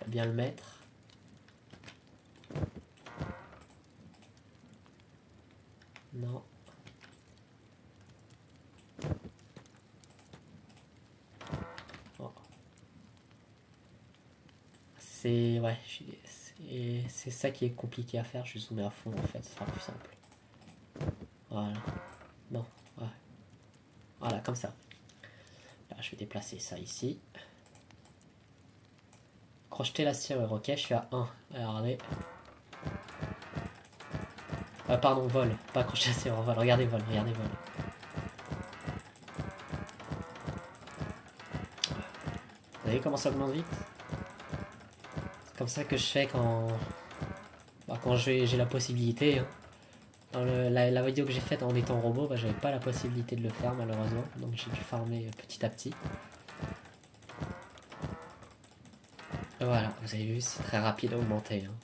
S1: va bien le mettre. Non. Bon, c'est... Ouais, c'est ça qui est compliqué à faire. Je vais zoomer à fond en fait, ce sera plus simple. Voilà. Non, ouais. Voilà, comme ça. Là, je vais déplacer ça ici. Crocheter la serrure, ok, je suis à 1. Regardez. Pardon, vol. Pas crocheter la serrure, vol. Regardez, vol, regardez, vol. Vous voyez comment ça augmente vite? C'est comme ça que je fais quand... Bah, quand j'ai la possibilité. Hein. Dans la vidéo que j'ai faite en étant robot, bah, j'avais pas la possibilité de le faire malheureusement. Donc j'ai dû farmer petit à petit. Voilà, vous avez vu, c'est très rapide à augmenter. Hein.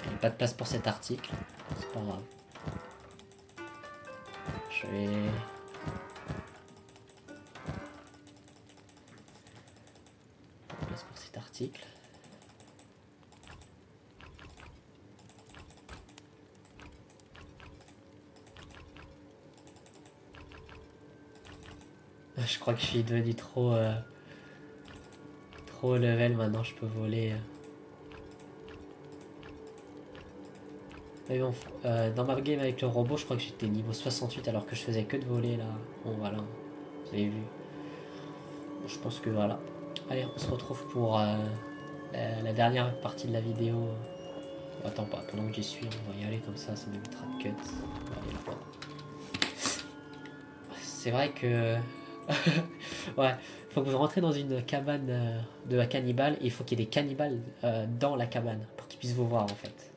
S1: Il n'y a pas de place pour cet article, c'est pas grave. Je vais... Pas de place pour cet article. Je crois que je suis devenu trop level maintenant, je peux voler. Mais bon, dans ma game avec le robot, je crois que j'étais niveau 68 alors que je faisais que de voler là. Bon voilà, vous avez vu. Bon, je pense que voilà. Allez, on se retrouve pour la dernière partie de la vidéo. Attends pas, pendant que j'y suis, on va y aller comme ça m'évitera de cut. C'est vrai que... ouais, faut que vous rentrez dans une cabane de cannibales et il faut qu'il y ait des cannibales dans la cabane pour qu'ils puissent vous voir en fait.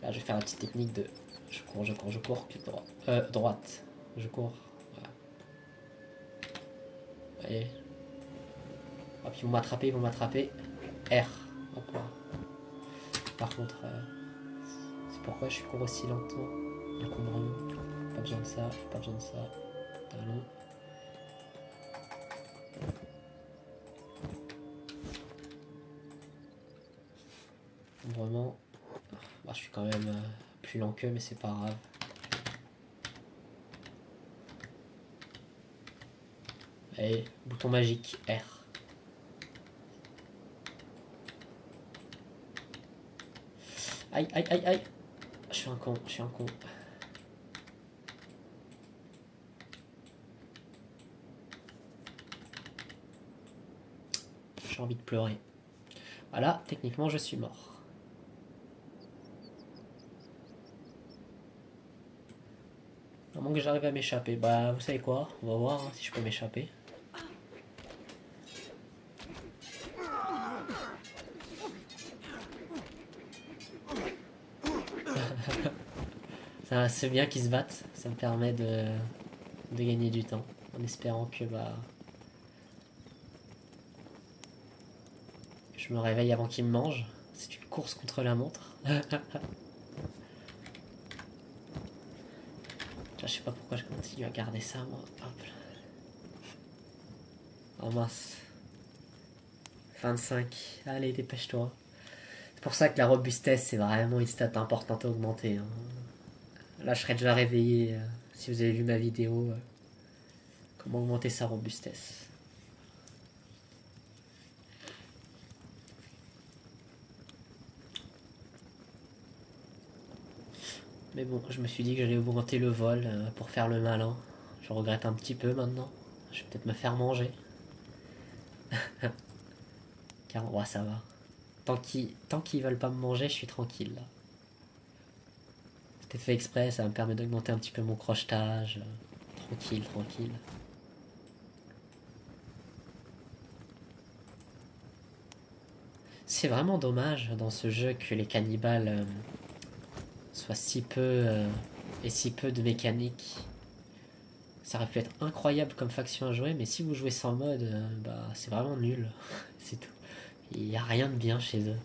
S1: Là je vais faire la petite technique de je cours, puis droite. Je cours. Voilà. Vous voyez. Hop, ils vont m'attraper. R. Hop là. Par contre, c'est pourquoi je cours aussi lentement. Encombrement. Pas besoin de ça, pas besoin de ça. Talon. Vraiment, bah, je suis quand même plus lent qu'eux, mais c'est pas grave. Allez, bouton magique, R. Aïe, aïe, aïe, aïe. Je suis un con. J'ai envie de pleurer. Voilà, techniquement, je suis mort. À moins que j'arrive à m'échapper. Bah, vous savez quoi? On va voir hein, si je peux m'échapper. C'est bien qu'ils se battent. Ça me permet de gagner du temps. En espérant que je me réveille avant qu'ils me mangent. C'est une course contre la montre. Je sais pas pourquoi je continue à garder ça, moi. Hop là. Oh mince. 25. Allez, dépêche-toi. C'est pour ça que la robustesse, c'est vraiment une stat importante à augmenter. Hein. Là, je serais déjà réveillé si vous avez vu ma vidéo. Comment augmenter sa robustesse. Mais bon, je me suis dit que j'allais augmenter le vol pour faire le malin. Je regrette un petit peu maintenant. Je vais peut-être me faire manger. Car ouais, ça va. Tant qu'ils veulent pas me manger, je suis tranquille là. C'était fait exprès, ça me permet d'augmenter un petit peu mon crochetage. Tranquille. C'est vraiment dommage dans ce jeu que les cannibales soient si peu et si peu de mécanique. Ça aurait pu être incroyable comme faction à jouer, mais si vous jouez sans mode, bah c'est vraiment nul. C'est tout. Il n'y a rien de bien chez eux.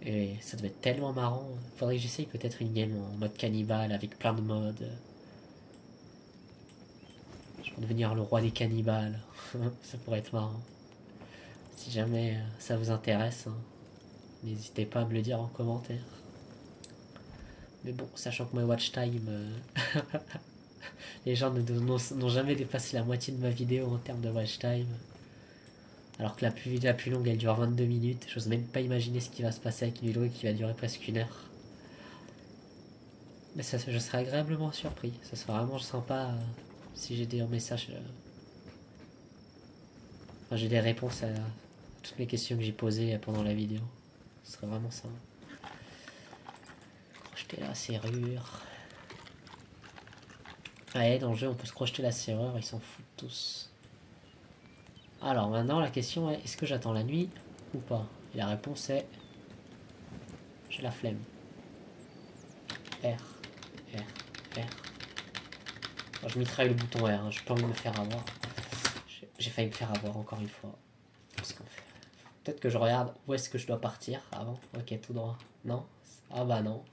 S1: Et ça devait être tellement marrant. Faudrait que j'essaye peut-être une game en mode cannibale avec plein de modes. Je vais devenir le roi des cannibales. Ça pourrait être marrant. Si jamais ça vous intéresse, hein, n'hésitez pas à me le dire en commentaire. Mais bon, sachant que mes watch time, les gens n'ont jamais dépassé la moitié de ma vidéo en termes de watch time. Alors que la plus longue, elle dure 22 minutes. J'ose même pas imaginer ce qui va se passer avec une vidéo qui va durer presque 1 heure. Mais ça, je serais agréablement surpris. Ça serait vraiment sympa si j'ai des messages. Enfin, j'ai des réponses à toutes les questions que j'ai posées pendant la vidéo. Ce serait vraiment ça. Crocheter la serrure. Ouais, dans le jeu, on peut se crocheter la serrure, ils s'en foutent tous. Alors maintenant, la question est, est-ce que j'attends la nuit ou pas? Et la réponse est... j'ai la flemme. R, R, R. Bon, je mitraille le bouton R, hein. J'ai pas envie de me faire avoir. J'ai failli me faire avoir encore une fois. Peut-être que je regarde où est-ce que je dois partir avant. Ok, tout droit. Non? Ah bah non.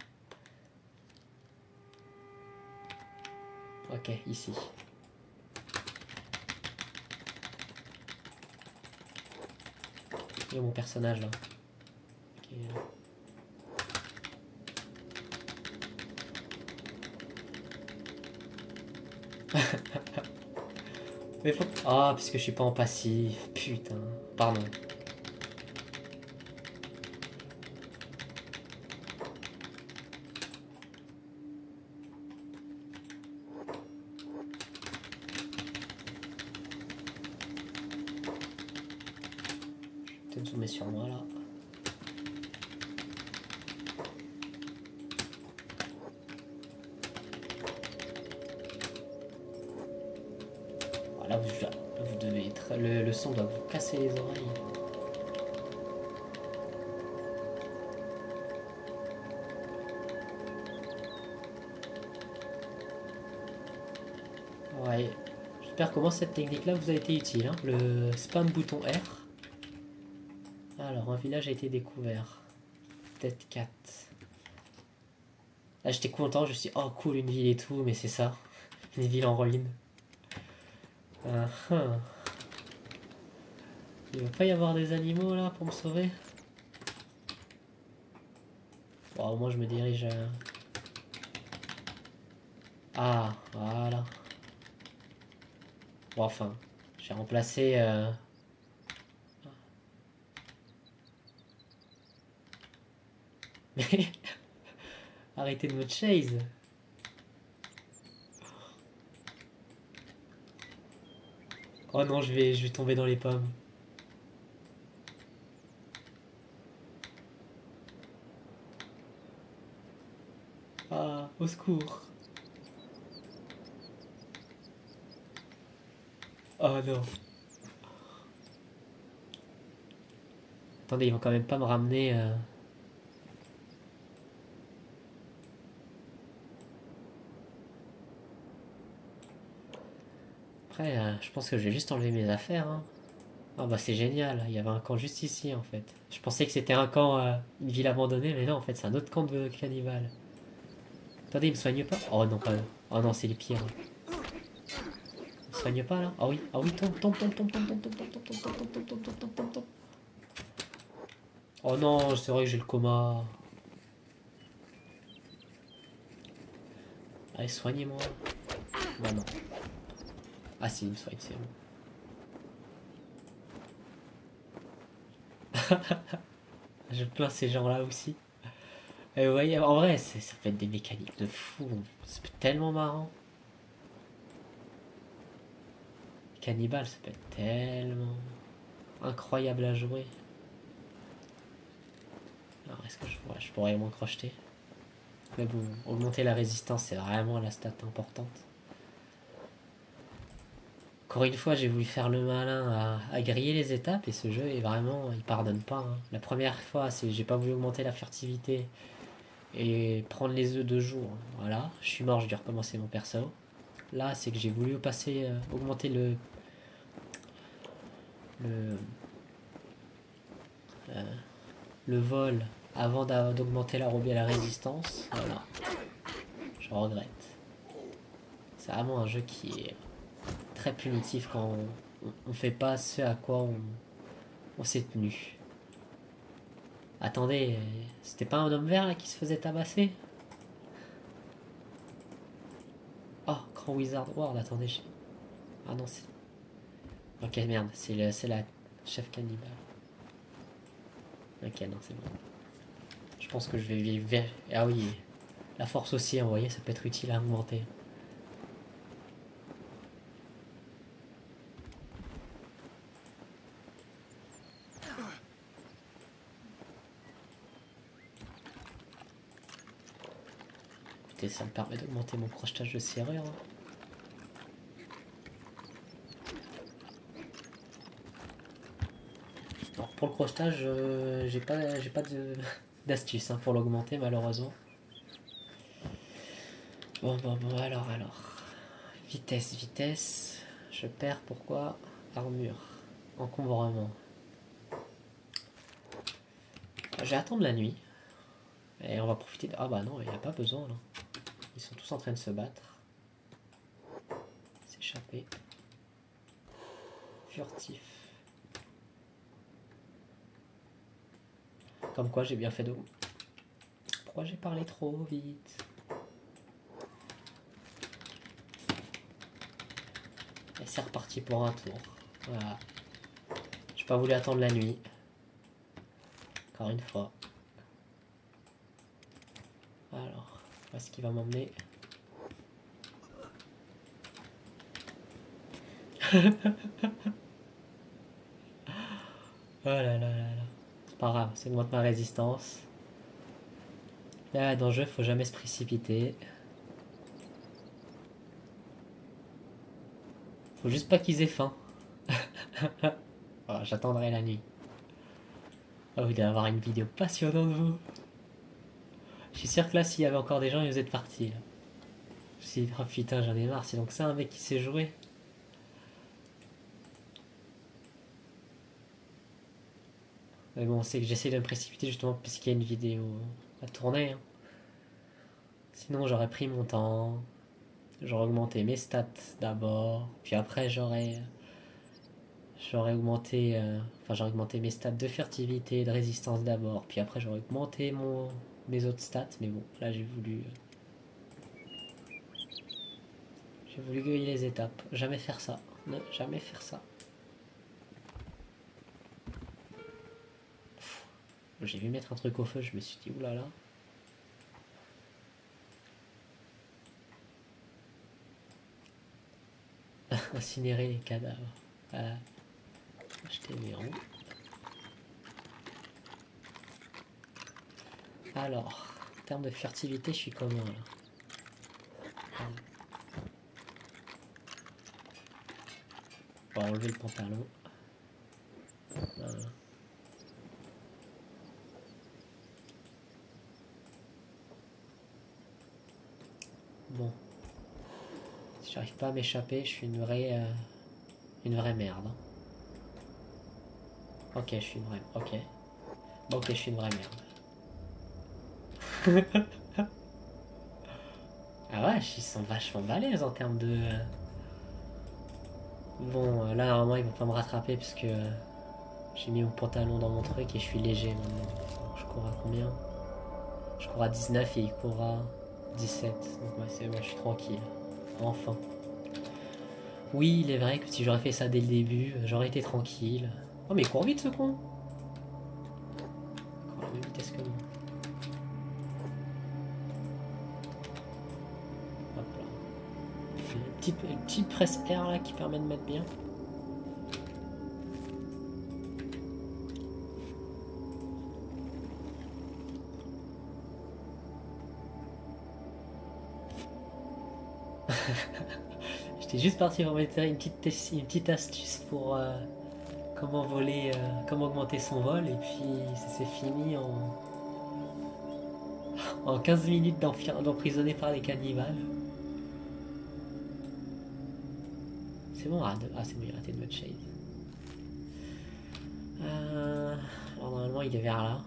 S1: Ok, ici. Il y a mon personnage là. Okay. Mais faut... Ah, puisque je suis pas en passif. Putain. Pardon. Je vais peut-être zoomer sur moi là. Là, vous devez être... Le son doit vous casser les oreilles. Ouais. J'espère comment cette technique-là vous a été utile. Hein. Le spam bouton R. Alors, un village a été découvert. Peut-être 4. Là, j'étais content. Je me suis dit, oh cool, une ville et tout. Mais c'est ça. Une ville en ruine. Il va pas y avoir des animaux là pour me sauver? Bon, au moins je me dirige. Ah, voilà. Bon, enfin, j'ai remplacé. Mais arrêtez de me chase. Oh non, je vais tomber dans les pommes. Ah, au secours. Oh non. Attendez, ils vont quand même pas me ramener... Après, je pense que je vais juste enlever mes affaires. Hein. Ah bah c'est génial, il y avait un camp juste ici en fait. Je pensais que c'était un camp, une ville abandonnée, mais non, en fait c'est un autre camp de cannibales. Attendez, il me soigne pas? Oh non, pas... Oh non, c'est les pires. Il me soigne pas là? Ah oui, tombe, tombe, tombe, tombe, tombe, tombe, tombe, tombe, tombe, tombe, tombe, tombe, tombe, tombe, tombe, tombe, tombe. Oh non, c'est vrai que j'ai le coma. Allez, soignez-moi. Bah non. Ah si, il me soigne, c'est bon. Je plains ces gens-là aussi. Et vous voyez, en vrai, ça peut être des mécaniques de fou. C'est tellement marrant. Cannibale, ça peut être tellement incroyable à jouer. Alors, est-ce que je pourrais m'en crocheter? Mais bon, augmenter la résistance, c'est vraiment la stat importante. Encore une fois, j'ai voulu faire le malin à griller les étapes et ce jeu est vraiment, il pardonne pas. Hein. La première fois, j'ai pas voulu augmenter la furtivité et prendre les œufs de jour. Voilà, je suis mort, je dû recommencer mon perso. Là, c'est que j'ai voulu augmenter le vol avant d'augmenter la résistance. Voilà, je regrette. C'est vraiment un jeu qui est très punitif quand on fait pas ce à quoi on s'est tenu. Attendez, c'était pas un homme vert là qui se faisait tabasser? pour Wizard World. Attendez, ah non, c'est... Ok, merde, c'est la chef cannibale. Ok, non, c'est bon. Je pense que je vais vivre... Ah oui, la force aussi, vous voyez, ça peut être utile à augmenter. Putain, ça me permet d'augmenter mon crochetage de serrure. Hein. Alors, pour le crochetage, j'ai pas d'astuce hein, pour l'augmenter malheureusement. Bon, alors. Vitesse. Je perds pourquoi? Armure. Encombrement. Je vais attendre la nuit. Et on va profiter de... Ah bah non, il n'y a pas besoin là. Ils sont tous en train de se battre. S'échapper. Furtif. Comme quoi j'ai bien fait de... Pourquoi j'ai parlé trop vite? Et c'est reparti pour un tour. Voilà. J'ai pas voulu attendre la nuit. Encore une fois. Alors, où est-ce qu'il va m'emmener? Oh là là là là. C'est pas grave, ça augmente ma résistance. Là, dans le jeu, faut jamais se précipiter. Faut juste pas qu'ils aient faim. Oh, j'attendrai la nuit. Oh, vous devez avoir une vidéo passionnante, vous. Je suis sûr que là, s'il y avait encore des gens, ils êtes partis. Là. Je me suis dit, oh putain, j'en ai marre. C'est donc ça un mec qui sait jouer. Mais bon, c'est que j'essaie de me précipiter justement puisqu'il y a une vidéo à tourner. Hein. Sinon, j'aurais pris mon temps. J'aurais augmenté mes stats d'abord. Puis après, j'aurais augmenté... Enfin, j'aurais augmenté mes stats de furtivité, de résistance d'abord. Puis après, j'aurais augmenté mes autres stats. Mais bon, là, j'ai voulu griller les étapes. Jamais faire ça. Ne jamais faire ça. J'ai vu mettre un truc au feu, je me suis dit, oulala. Incinérer les cadavres. Voilà. Acheter mes ronds. Alors, en termes de furtivité, je suis comment là? On va enlever le pantalon. Voilà. Bon. Si j'arrive pas à m'échapper, je suis une vraie merde. Ok, je suis une vraie... Ok. Bon, ok, je suis une vraie merde. Ah ouais, ils sont vachement balèzes en termes de... Bon, là, normalement, ils vont pas me rattraper parce que j'ai mis mon pantalon dans mon truc et je suis léger maintenant. Donc, je cours à combien? Je cours à 19 et il court à 17. Donc ouais, c'est bon, je suis tranquille. Enfin. Oui, il est vrai que si j'aurais fait ça dès le début, j'aurais été tranquille. Oh mais il court vite ce con. Il court à la même vitesse que moi. Hop là. Une petite presse R là qui permet de mettre bien. J'étais juste parti pour mettre une petite astuce pour comment voler, comment augmenter son vol et puis ça s'est fini en 15 minutes d'emprisonné par les cannibales. C'est bon, c'est bon, il a arrêté de me chase. Alors normalement il est vers là.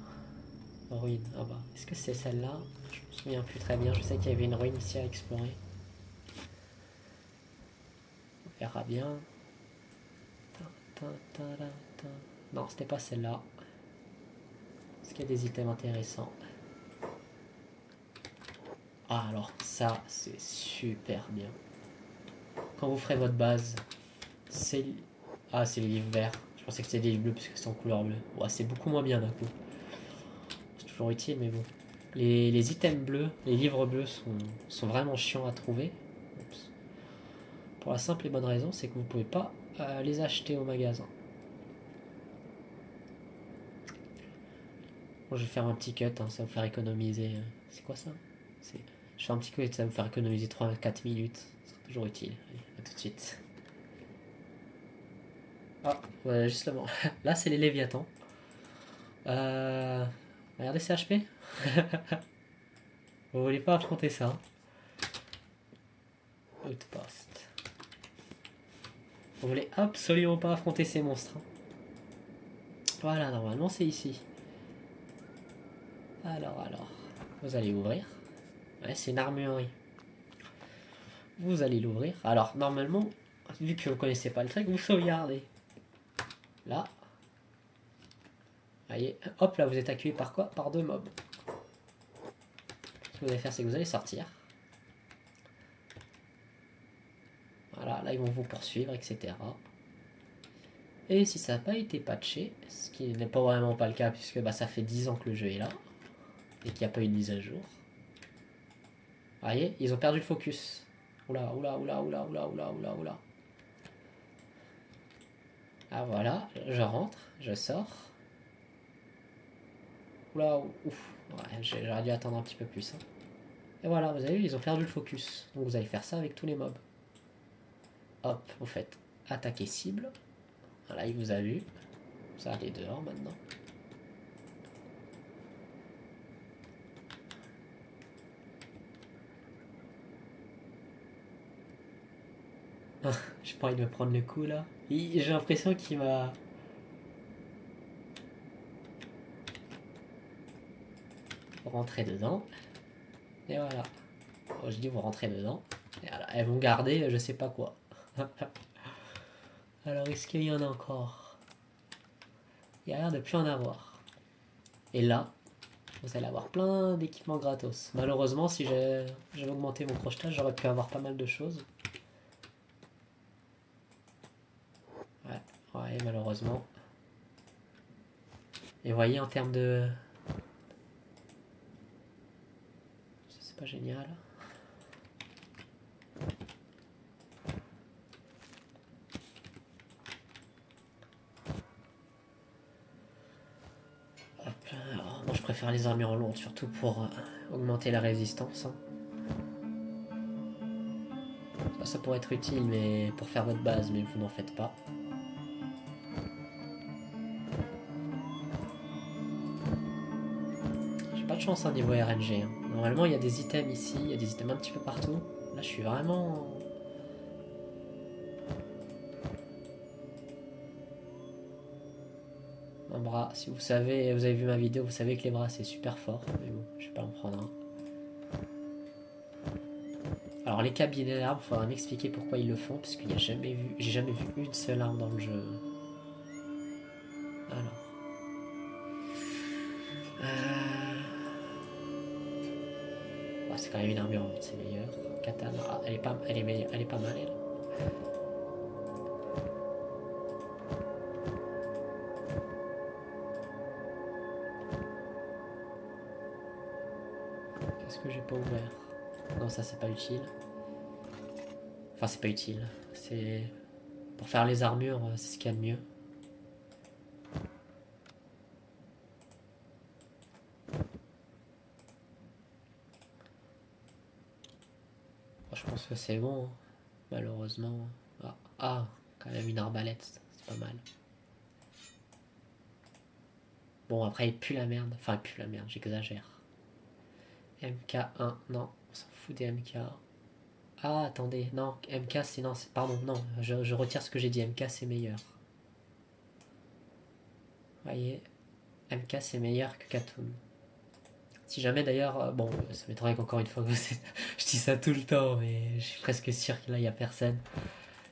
S1: Ruine, ah bah, est-ce que c'est celle-là? Je me souviens plus très bien, je sais qu'il y avait une ruine ici à explorer. On verra bien. Non, c'était pas celle-là. Est-ce qu'il y a des items intéressants? Ah alors ça, c'est super bien. quand vous ferez votre base, c'est... Ah, c'est les livres verts. Je pensais que c'était des livres bleus parce que c'est en couleur bleue. Ouais, c'est beaucoup moins bien d'un coup. C'est toujours utile, mais bon. Les items bleus, les livres bleus sont vraiment chiants à trouver. Oups. Pour la simple et bonne raison, c'est que vous pouvez pas les acheter au magasin. Bon, je vais faire un petit cut, hein, ça va vous faire économiser. C'est quoi ça? Je fais un petit cut, ça va vous faire économiser 3-4 minutes. C'est toujours utile. Allez, à tout de suite. Ah, ouais, justement. Là, c'est les Léviathans. Regardez CHP. Vous voulez pas affronter ça, hein? Outpost. Vous voulez absolument pas affronter ces monstres, hein. Voilà, normalement c'est ici. Alors. Vous allez ouvrir. Ouais, c'est une armurerie. Vous allez l'ouvrir. Alors, normalement, vu que vous connaissez pas le truc, vous sauvegardez. Là. Voyez, hop, là vous êtes accueilli par quoi? Par 2 mobs. Ce que vous allez faire, c'est que vous allez sortir. Voilà, là ils vont vous poursuivre, etc. Et si ça n'a pas été patché, ce qui n'est pas vraiment pas le cas, puisque bah, ça fait 10 ans que le jeu est là, et qu'il n'y a pas eu de mise à jour. Vous voyez, ils ont perdu le focus. Oula. Ah voilà, je rentre, je sors. Oula, ouf. Ouais, j'aurais dû attendre un petit peu plus. Hein. Et voilà, vous avez vu, ils ont perdu le focus. Donc vous allez faire ça avec tous les mobs. Hop, vous faites attaquer cible. Voilà, il vous a vu. Ça allez dehors maintenant. J'ai pas envie de me prendre le coup là. J'ai l'impression qu'il m'a... Rentrer dedans. Et voilà. Oh, je dis vous rentrez dedans. Et voilà. Elles vont garder je sais pas quoi. Alors est-ce qu'il y en a encore? Il y a l'air de plus en avoir. Et là, vous allez avoir plein d'équipements gratos. Malheureusement, si j'avais augmenté mon crochetage, j'aurais pu avoir pas mal de choses. Ouais, malheureusement. Et vous voyez, en termes de... C'est pas génial. Hop, alors, moi je préfère les armures lourdes, surtout pour augmenter la résistance. Hein. Ça pourrait être utile mais pour faire votre base, mais vous n'en faites pas. J'ai pas de chance niveau RNG. Hein. Normalement il y a des items ici, il y a des items un petit peu partout. Là je suis vraiment... Un bras, si vous savez, vous avez vu ma vidéo, vous savez que les bras c'est super fort. Mais bon, je vais pas en prendre un. Alors les cabinets d'armes, il faudra m'expliquer pourquoi ils le font, parce qu'il n'y a jamais vu, j'ai jamais vu une seule arme dans le jeu. Alors. Oh, c'est quand même une armure, c'est meilleur. Katana, ah, elle est pas mal, elle. Qu'est-ce que j'ai pas ouvert? Non, ça c'est pas utile. Enfin, c'est pas utile. C'est... Pour faire les armures, c'est ce qu'il y a de mieux. Je pense que c'est bon. Hein. Malheureusement. Ah, quand même une arbalète. C'est pas mal. Bon, après, il pue la merde. Enfin, il pue la merde, j'exagère. MK1, non. On s'en fout des MK. Ah, attendez, non, MK c'est... Non, pardon, non, je retire ce que j'ai dit, MK c'est meilleur. Vous voyez, MK c'est meilleur que Khatoum. Si jamais d'ailleurs, bon, ça m'étonnerait qu'encore une fois, je dis ça tout le temps, mais je suis presque sûr que là, il n'y a personne.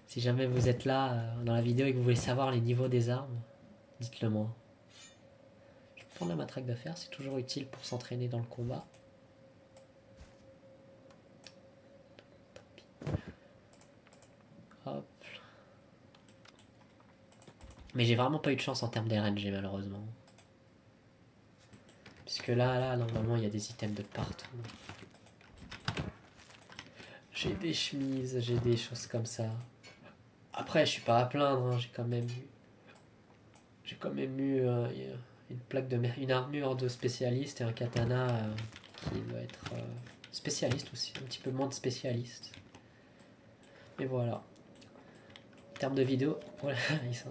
S1: Si jamais vous êtes là dans la vidéo et que vous voulez savoir les niveaux des armes, dites-le moi. Je vais prendre la matraque de fer, c'est toujours utile pour s'entraîner dans le combat. Mais j'ai vraiment pas eu de chance en termes d'RNG malheureusement. Puisque là, normalement, il y a des items de partout. J'ai des chemises, j'ai des choses comme ça. Après, je suis pas à plaindre, hein, j'ai quand même eu une plaque de une armure de spécialiste et un katana qui doit être spécialiste aussi, un petit peu moins de spécialiste. Et voilà. En termes de vidéo, voilà, ils sont...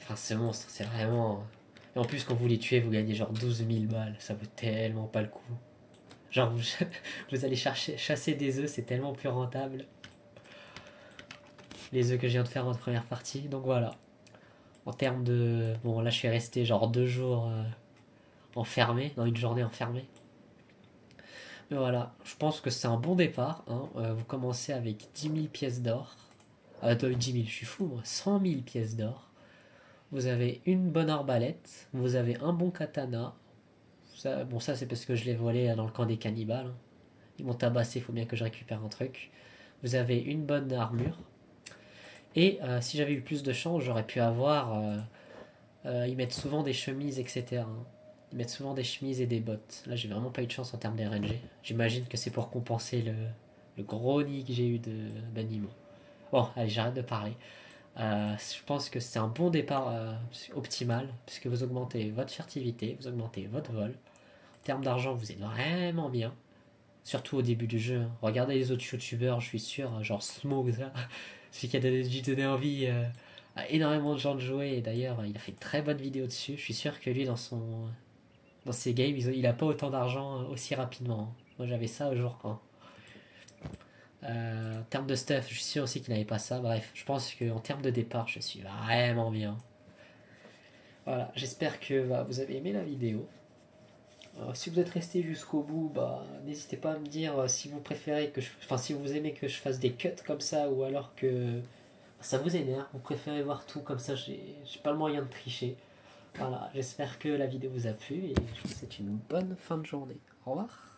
S1: Enfin, ce monstre, c'est vraiment... Et en plus, quand vous les tuez, vous gagnez genre 12 000 balles. Ça vaut tellement pas le coup. Genre, vous allez chasser des œufs, c'est tellement plus rentable. Les œufs que je viens de faire en première partie. Donc voilà. En termes de... Bon, là, je suis resté genre 2 jours enfermé, dans une journée enfermée. Mais voilà, je pense que c'est un bon départ. Hein. Vous commencez avec 10 000 pièces d'or. 10 000, je suis fou, moi. 100 000 pièces d'or. Vous avez une bonne arbalète. Vous avez un bon katana. Ça, bon, ça, c'est parce que je l'ai volé dans le camp des cannibales. Hein. Ils m'ont tabassé, il faut bien que je récupère un truc. Vous avez une bonne armure. Et si j'avais eu plus de chance, j'aurais pu avoir... ils mettent souvent des chemises, etc. Hein. Ils mettent souvent des chemises et des bottes. Là, j'ai vraiment pas eu de chance en termes d'RNG. J'imagine que c'est pour compenser le gros nid que j'ai eu d'animaux. Bon, allez, j'arrête de parler. Je pense que c'est un bon départ optimal, puisque vous augmentez votre furtivité, vous augmentez votre vol. En termes d'argent, vous êtes vraiment bien. Surtout au début du jeu. Hein. Regardez les autres youtubeurs, je suis sûr, genre Smoke, celui qui a donné envie à énormément de gens de jouer. Et d'ailleurs, il a fait une très bonne vidéo dessus. Je suis sûr que lui, dans ses games, il a pas autant d'argent aussi rapidement. Hein. Moi, j'avais ça au jour 1. En termes de stuff, je suis sûr aussi qu'il n'avait pas ça. Bref, je pense qu'en termes de départ, je suis vraiment bien. Voilà, j'espère que vous avez aimé la vidéo. Si vous êtes resté jusqu'au bout, n'hésitez pas à me dire si vous préférez si vous aimez que je fasse des cuts comme ça ou alors que ça vous énerve, vous préférez voir tout comme ça, j'ai pas le moyen de tricher. Voilà, j'espère que la vidéo vous a plu et je vous souhaite une bonne fin de journée. Au revoir.